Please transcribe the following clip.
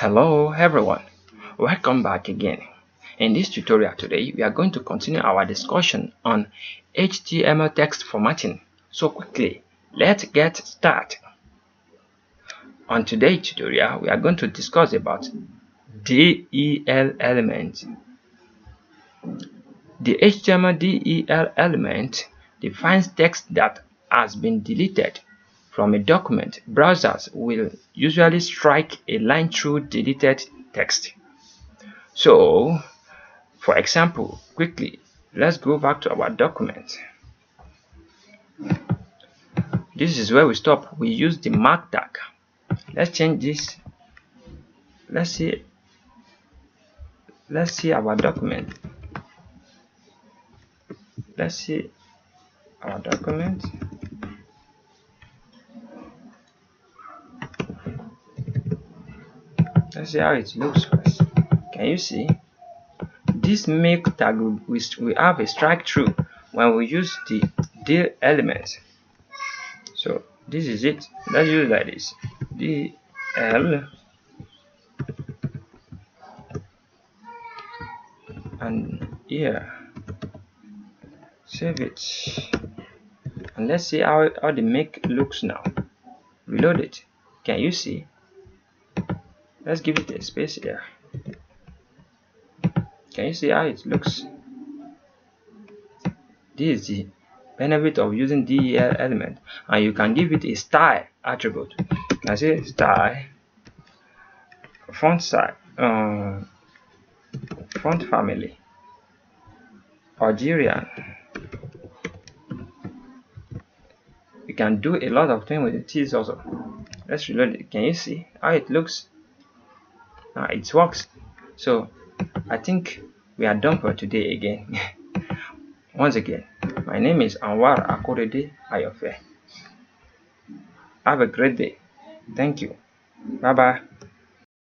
Hello everyone, welcome back again. In this tutorial today, we are going to continue our discussion on HTML text formatting. So quickly, let's get started. On today's tutorial, we are going to discuss about del element. The HTML del element defines text that has been deleted from a document. Browsers will usually strike a line through deleted text. So, for example, quickly, let's go back to our document. This is where we stop. We use the mark tag. Let's change this. Let's see our document. Let's see our document. Let's see how it looks first. Can you see? This make tag we have a strike through when we use the del element. So this is it. Let's use it like this. del and here, save it, and let's see how the make looks now. Reload it. Can you see? Let's give it a space here. Can you see how it looks? This is the benefit of using del element, and you can give it a style attribute. You can say style, font style, font family, Algerian. You can do a lot of things with the T's also. Let's reload it. Can you see how it looks? Now it works. So I think we are done for today again. Once again, my name is Anwar Akorede Ayofe. Have a great day. Thank you. Bye bye.